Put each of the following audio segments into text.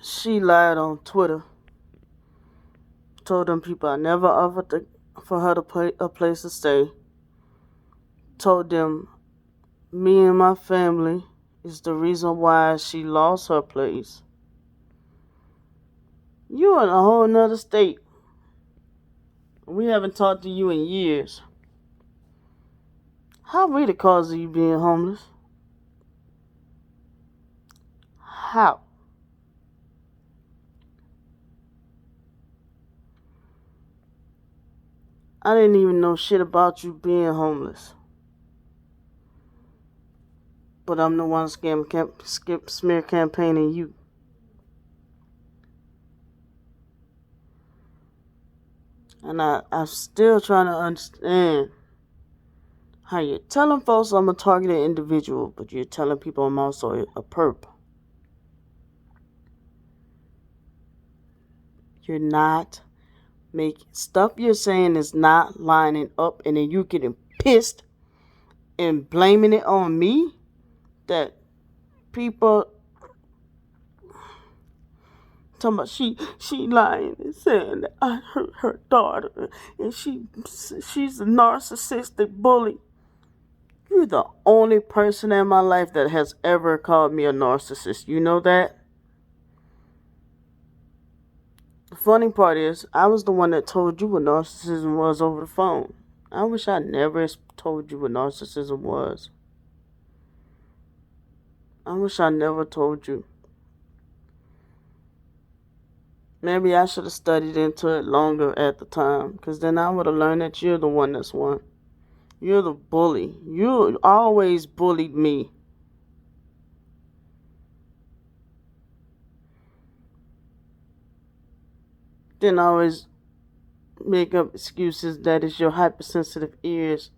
She lied on Twitter. Told them people I never offered for her to pay a place to stay. Told them me and my family is the reason why she lost her place. You in a whole nother state. We haven't talked to you in years. How we the cause of you being homeless? How? I didn't even know shit about you being homeless. But I'm the one smear campaigning you. And I'm still trying to understand how you're telling folks I'm a targeted individual, but you're telling people I'm also a perp. You're not making stuff you're saying is not lining up, and then you getting pissed and blaming it on me. That people talking about she lying and saying that I hurt her daughter and she's a narcissistic bully. You're the only person in my life that has ever called me a narcissist. You know that? The funny part is, I was the one that told you what narcissism was over the phone. I wish I never told you what narcissism was. I wish I never told you. Maybe I should have studied into it longer at the time, because then I would have learned that you're the one that's one. You're the bully. You always bullied me. Then always make up excuses that it's your hypersensitive ears.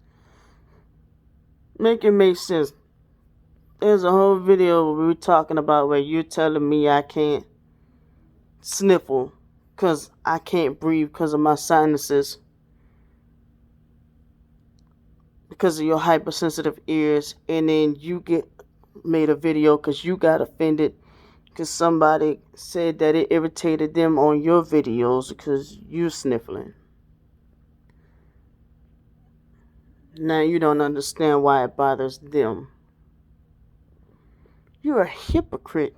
Make it make sense. There's a whole video we were talking about where you're telling me I can't sniffle because I can't breathe because of my sinuses. Because of your hypersensitive ears. And then you made a video because you got offended because somebody said that it irritated them on your videos because you sniffling. Now you don't understand why it bothers them. You're a hypocrite.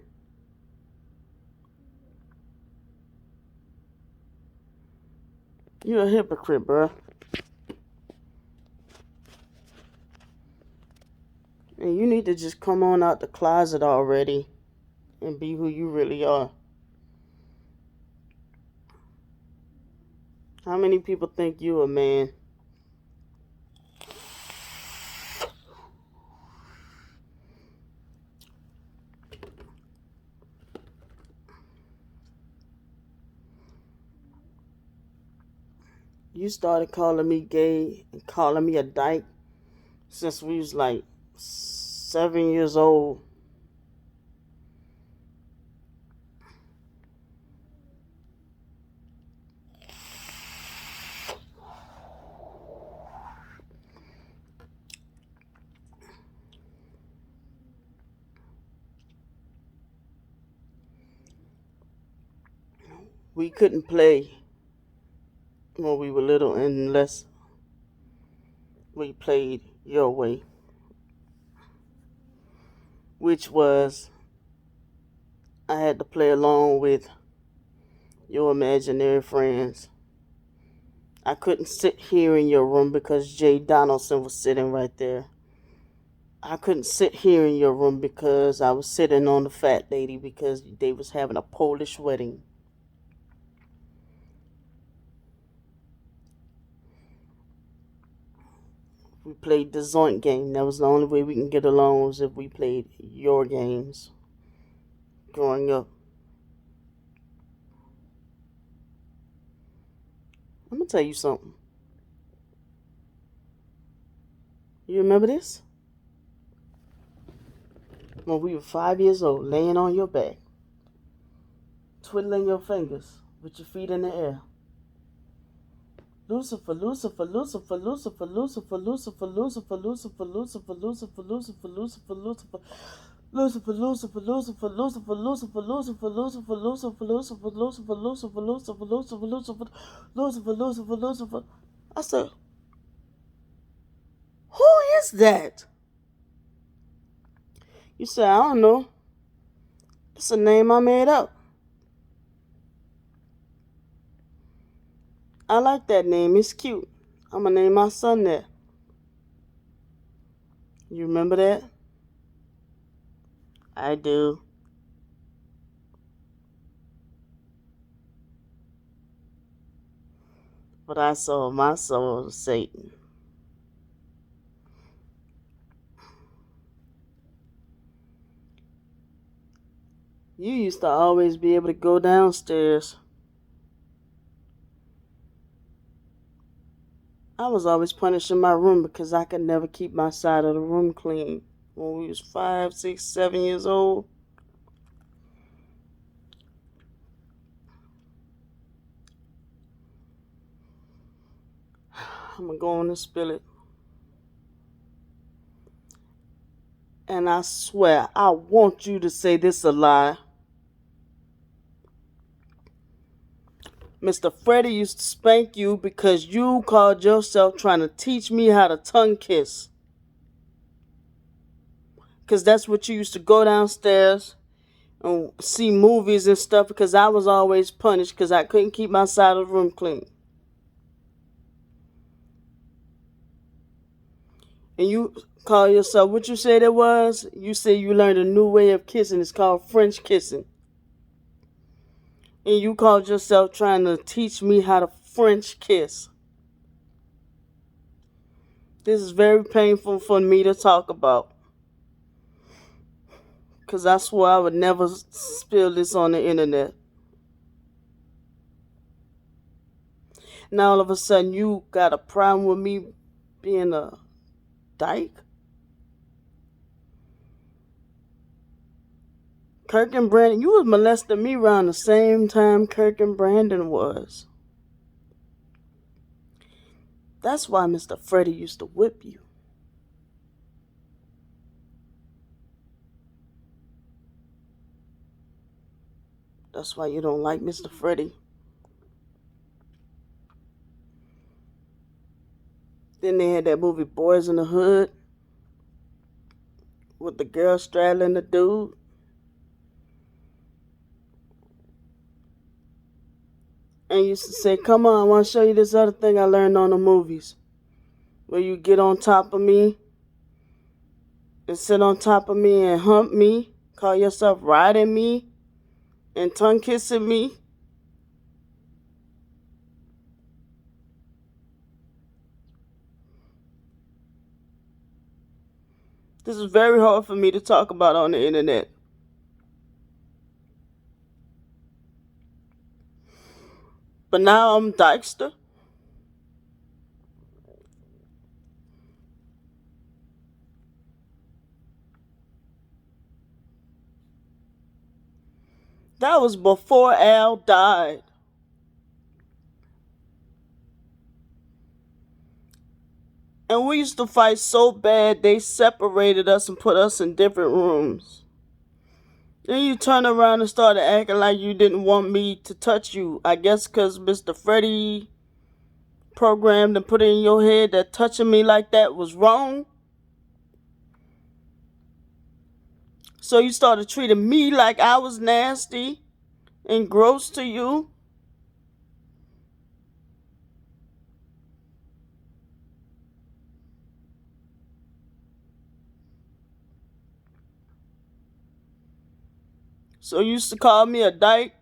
You're a hypocrite, bruh. And you need to just come on out the closet already and be who you really are. How many people think you a man? You started calling me gay and calling me a dyke since we was like 7 years old. We couldn't play when we were little unless we played your way, which was I had to play along with your imaginary friends. I couldn't sit here in your room because Jay Donaldson was sitting right there. I couldn't sit here in your room because I was sitting on the fat lady because they was having a Polish wedding. We played the Zoint game. That was the only way we can get along was if we played your games growing up. I'm going to tell you something. You remember this? When we were 5 years old, laying on your back, twiddling your fingers with your feet in the air. Lucifer, Lucifer, Lucifer, Lucifer, Lucifer, Lucifer, Lucifer, Lucifer, Lucifer, Lucifer, Lucifer, Lucifer, Lucifer, Lucifer. Lucifer, Lucifer, Lucifer, Lucifer, Lucifer, Lucifer, Lucifer, Lucifer, Lucifer, Lucifer, Lucifer, Lucifer, Lucifer, Lucifer, Lucifer, Lucifer, Lucifer. I said, who is that? You said, I don't know. It's a name I made up. I like that name. It's cute. I'm going to name my son that. You remember that? I do. But I sold my soul to Satan. You used to always be able to go downstairs. I was always punished in my room because I could never keep my side of the room clean. When we was 5, 6, 7 years old, I'm going to go on and spill it. And I swear, I want you to say this a lie. Mr. Freddie used to spank you because you called yourself trying to teach me how to tongue kiss. Because that's what you used to go downstairs and see movies and stuff, because I was always punished because I couldn't keep my side of the room clean. And you call yourself, what you said it was? You said you learned a new way of kissing. It's called French kissing. And you called yourself trying to teach me how to French kiss. This is very painful for me to talk about. Because I swore I would never spill this on the internet. Now all of a sudden you got a problem with me being a dyke? Kirk and Brandon, you was molesting me around the same time Kirk and Brandon was. That's why Mr. Freddie used to whip you. That's why you don't like Mr. Freddie. Then they had that movie Boys in the Hood with the girl straddling the dude. And used to say, come on, I want to show you this other thing I learned on the movies. Where you get on top of me and sit on top of me and hump me. Call yourself riding me and tongue kissing me. This is very hard for me to talk about on the internet. But now I'm Dykester. That was before Al died. And we used to fight so bad they separated us and put us in different rooms. Then you turn around and started acting like you didn't want me to touch you. I guess because Mr. Freddie programmed and put it in your head that touching me like that was wrong. So you started treating me like I was nasty and gross to you. So you used to call me a dyke.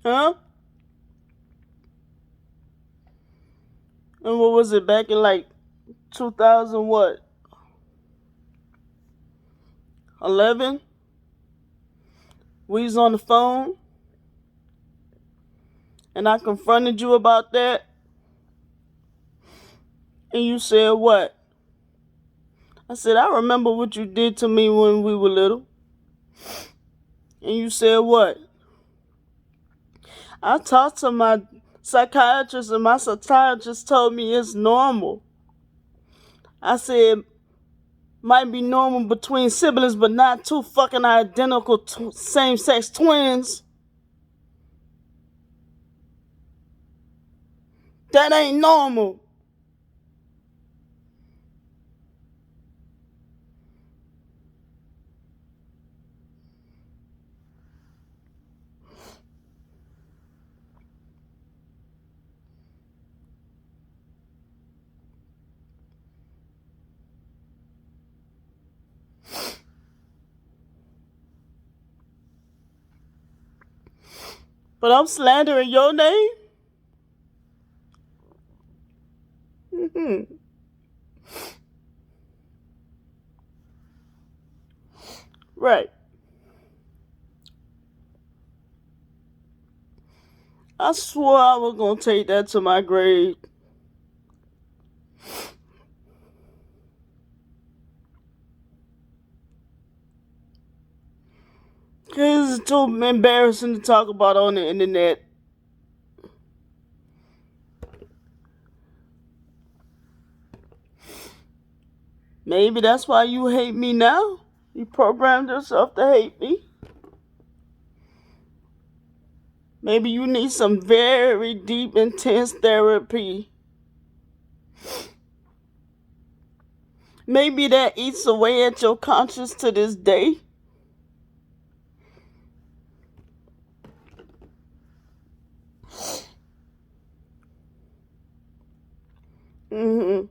Huh? And what was it, back in like 2000 what? 11? We was on the phone and I confronted you about that. And you said what? I said, I remember what you did to me when we were little. And you said what? I talked to my psychiatrist and my psychiatrist told me it's normal. I said might be normal between siblings, but not two fucking identical same sex twins. That ain't normal. But I'm slandering your name? Mm-hmm. Right. I swore I was gonna take that to my grave. Cause it's too embarrassing to talk about on the internet. Maybe that's why you hate me now. You programmed yourself to hate me. Maybe you need some very deep, intense therapy. Maybe that eats away at your conscience to this day. Mm-hmm.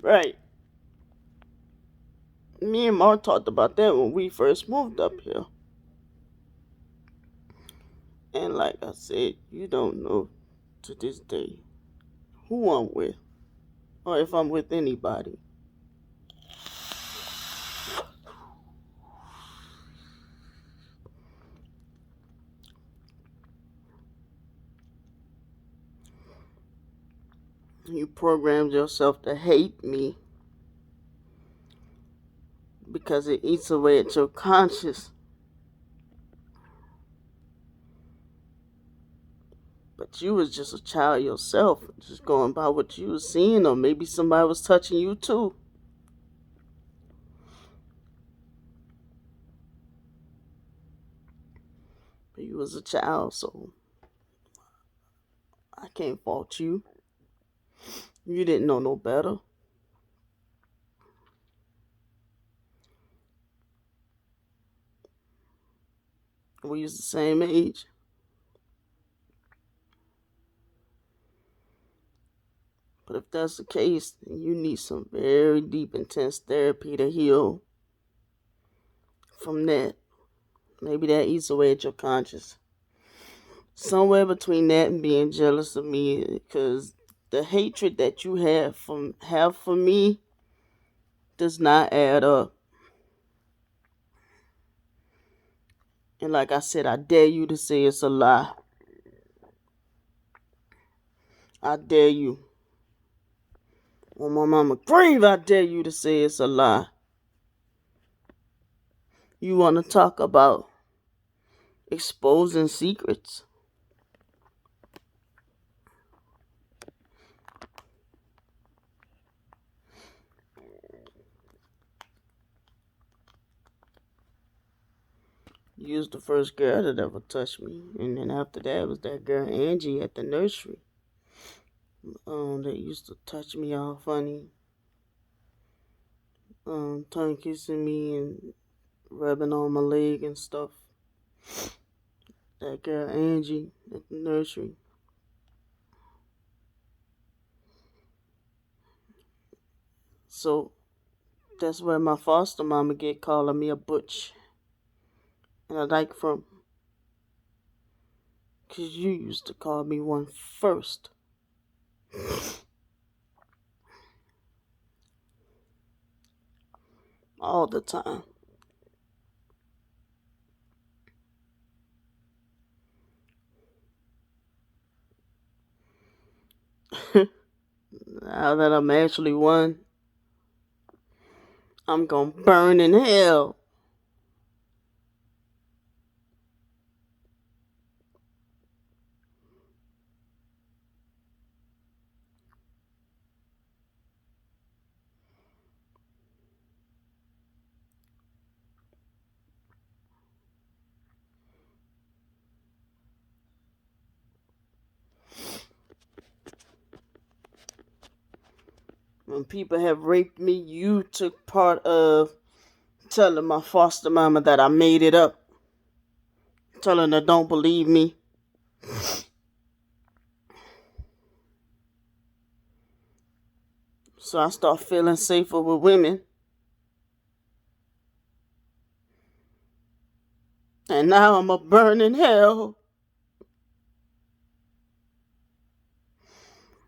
Right. Me and Mark talked about that when we first moved up here. And like I said, you don't know to this day who I'm with or if I'm with anybody. You programmed yourself to hate me because it eats away at your conscience. But you was just a child yourself, just going by what you was seeing, or maybe somebody was touching you too. But you was a child, so I can't fault you. You didn't know no better. We was the same age. But if that's the case, then you need some very deep, intense therapy to heal from that. Maybe that eats away at your conscience. Somewhere between that and being jealous of me, because the hatred that you have for me does not add up. And like I said, I dare you to say it's a lie. I dare you. On my mama grave, I dare you to say it's a lie. You want to talk about exposing secrets? You was the first girl that ever touched me. And then after that was that girl Angie at the nursery. That used to touch me all funny. Tongue kissing me and rubbing on my leg and stuff. That girl Angie at the nursery. So that's where my foster mama get calling me a butch. And I like from, because you used to call me one first. All the time. Now that I'm actually one, I'm gonna burn in hell. When people have raped me, you took part of telling my foster mama that I made it up, telling her don't believe me. So I start feeling safer with women. And now I'm a burn in hell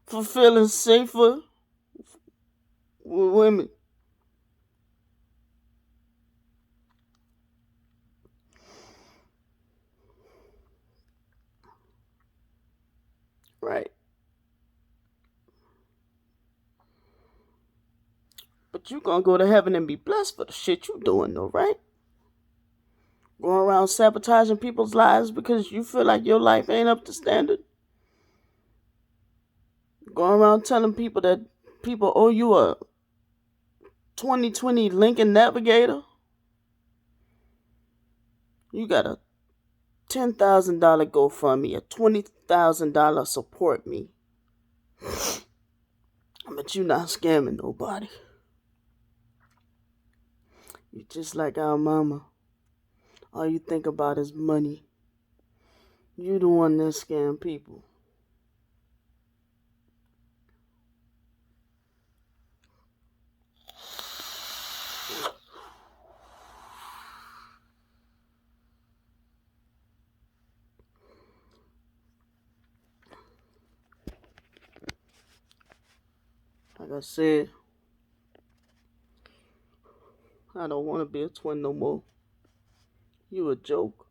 for feeling safer with women. Right. But you gonna go to heaven and be blessed for the shit you doing though, right? Going around sabotaging people's lives because you feel like your life ain't up to standard. Going around telling people that people owe you a 2020 Lincoln Navigator. You got a $10,000 GoFundMe, a $20,000 support me. But you not scamming nobody. You just like our mama. All you think about is money. You the one that scam people. Like I said, I don't want to be a twin no more. You a joke.